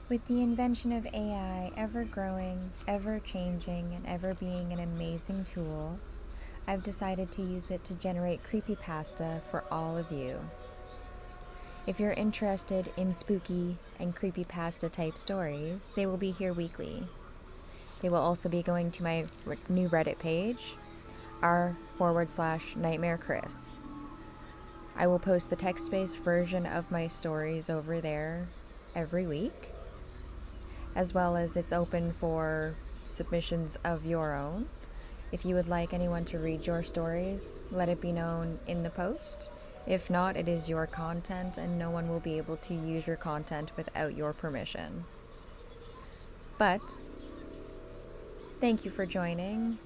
With the invention of AI ever growing, ever changing, and ever being an amazing tool, I've decided to use it to generate creepypasta for all of you. If you're interested in spooky and creepypasta type stories, they will be here weekly. They will also be going to my new Reddit page, r/NightmareKrys. I will post the text-based version of my stories over there every week, as well as it's open for submissions of your own. If you would like anyone to read your stories, let it be known in the post. If not, it is your content and no one will be able to use your content without your permission. But thank you for joining.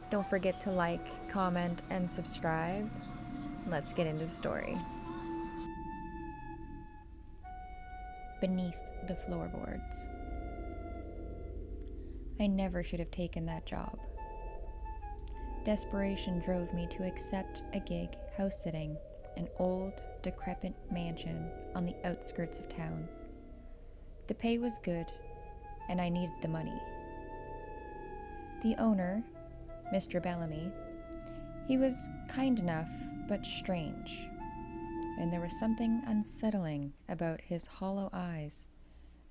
Don't forget to like, comment, and subscribe. Let's get into the story. Beneath the Floorboards. I never should have taken that job. Desperation drove me to accept a gig house-sitting an old, decrepit mansion on the outskirts of town. The pay was good, and I needed the money. The owner, Mr. Bellamy, he was kind enough, but strange, and there was something unsettling about his hollow eyes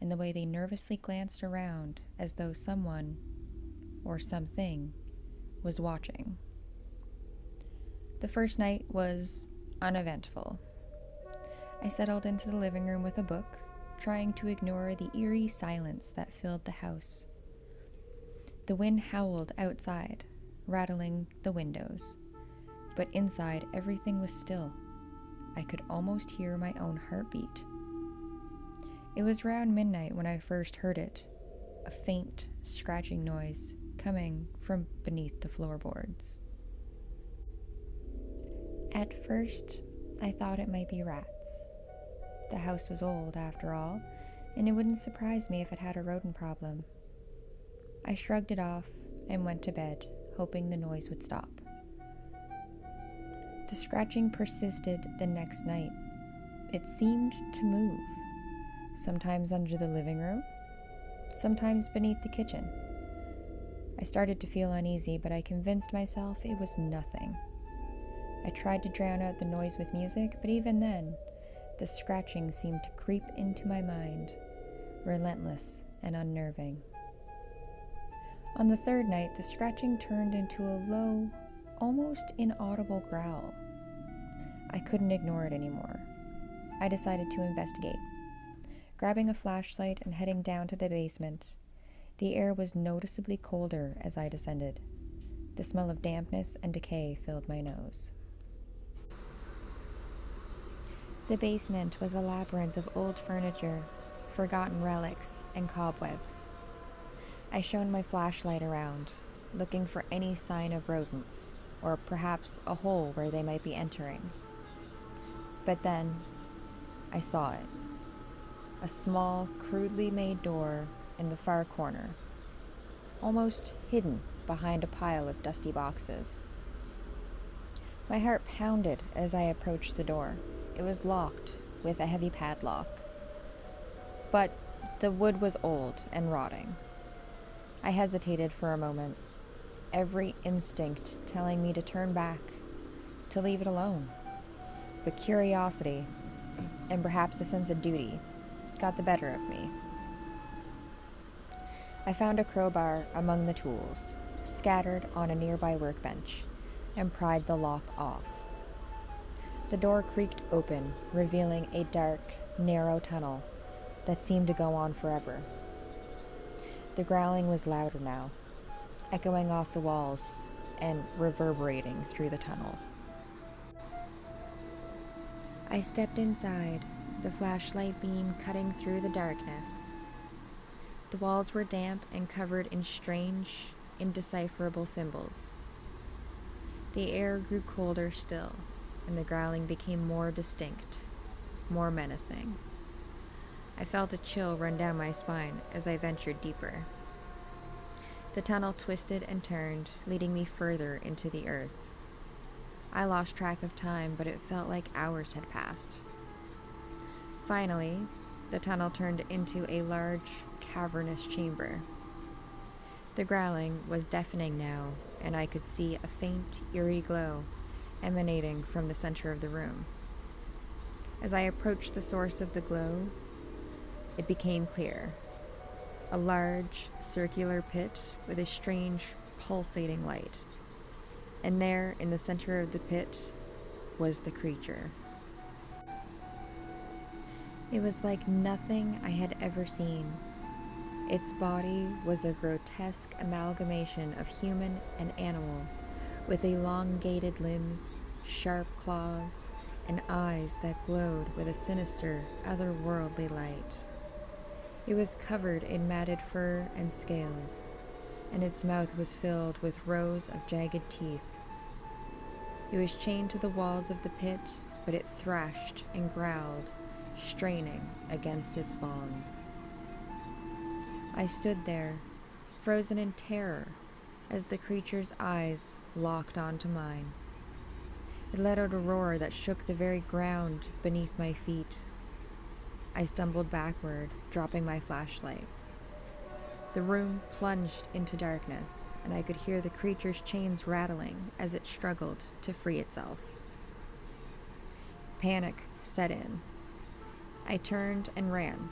and the way they nervously glanced around as though someone, or something, was watching. The first night was uneventful. I settled into the living room with a book, trying to ignore the eerie silence that filled the house. The wind howled outside, rattling the windows, but inside everything was still. I could almost hear my own heartbeat. It was around midnight when I first heard it, a faint, scratching noise coming from beneath the floorboards. At first, I thought it might be rats. The house was old, after all, and it wouldn't surprise me if it had a rodent problem. I shrugged it off and went to bed, hoping the noise would stop. The scratching persisted the next night. It seemed to move, sometimes under the living room, sometimes beneath the kitchen. I started to feel uneasy, but I convinced myself it was nothing. I tried to drown out the noise with music, but even then, the scratching seemed to creep into my mind, relentless and unnerving. On the third night, the scratching turned into a low, almost inaudible growl. I couldn't ignore it anymore. I decided to investigate. Grabbing a flashlight and heading down to the basement, the air was noticeably colder as I descended. The smell of dampness and decay filled my nose. The basement was a labyrinth of old furniture, forgotten relics, and cobwebs. I shone my flashlight around, looking for any sign of rodents, or perhaps a hole where they might be entering. But then, I saw it. A small, crudely made door in the far corner, almost hidden behind a pile of dusty boxes. My heart pounded as I approached the door. It was locked with a heavy padlock, but the wood was old and rotting. I hesitated for a moment, every instinct telling me to turn back, to leave it alone. But curiosity, and perhaps a sense of duty, got the better of me. I found a crowbar among the tools, scattered on a nearby workbench, and pried the lock off. The door creaked open, revealing a dark, narrow tunnel that seemed to go on forever. The growling was louder now, echoing off the walls and reverberating through the tunnel. I stepped inside, the flashlight beam cutting through the darkness. The walls were damp and covered in strange, indecipherable symbols. The air grew colder still, and the growling became more distinct, more menacing. I felt a chill run down my spine as I ventured deeper. The tunnel twisted and turned, leading me further into the earth. I lost track of time, but it felt like hours had passed. Finally, the tunnel turned into a large, cavernous chamber. The growling was deafening now, and I could see a faint, eerie glow emanating from the center of the room. As I approached the source of the glow, it became clear. A large, circular pit with a strange, pulsating light. And there, in the center of the pit, was the creature. It was like nothing I had ever seen. Its body was a grotesque amalgamation of human and animal, with elongated limbs, sharp claws, and eyes that glowed with a sinister, otherworldly light. It was covered in matted fur and scales, and its mouth was filled with rows of jagged teeth. It was chained to the walls of the pit, but it thrashed and growled, straining against its bonds. I stood there, frozen in terror, as the creature's eyes locked onto mine. It let out a roar that shook the very ground beneath my feet. I stumbled backward, dropping my flashlight. The room plunged into darkness, and I could hear the creature's chains rattling as it struggled to free itself. Panic set in. I turned and ran,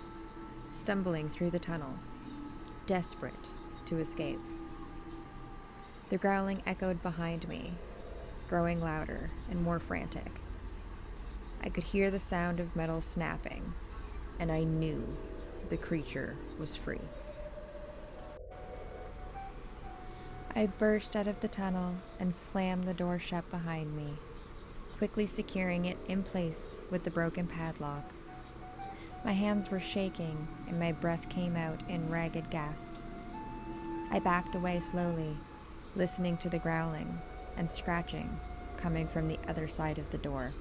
stumbling through the tunnel, desperate to escape. The growling echoed behind me, growing louder and more frantic. I could hear the sound of metal snapping, and I knew the creature was free. I burst out of the tunnel and slammed the door shut behind me, quickly securing it in place with the broken padlock. My hands were shaking, and my breath came out in ragged gasps. I backed away slowly, listening to the growling and scratching coming from the other side of the door.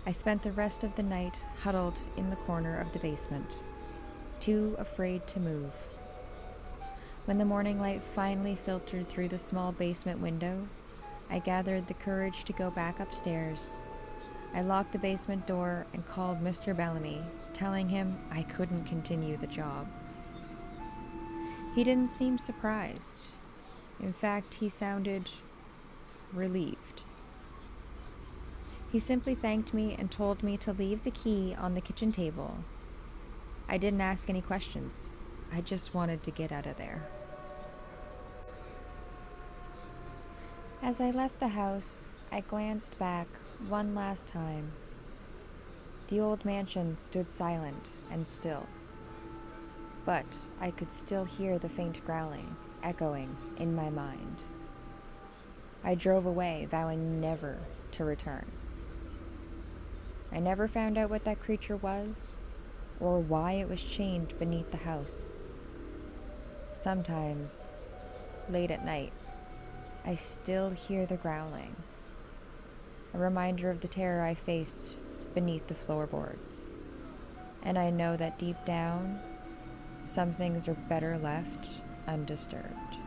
I spent the rest of the night huddled in the corner of the basement, too afraid to move. When the morning light finally filtered through the small basement window, I gathered the courage to go back upstairs. I locked the basement door and called Mr. Bellamy, telling him I couldn't continue the job. He didn't seem surprised. In fact, he sounded relieved. He simply thanked me and told me to leave the key on the kitchen table. I didn't ask any questions. I just wanted to get out of there. As I left the house, I glanced back one last time. The old mansion stood silent and still, but I could still hear the faint growling echoing in my mind. I drove away, vowing never to return. I never found out what that creature was, or why it was chained beneath the house. Sometimes, late at night, I still hear the growling, a reminder of the terror I faced beneath the floorboards. And I know that deep down, some things are better left undisturbed.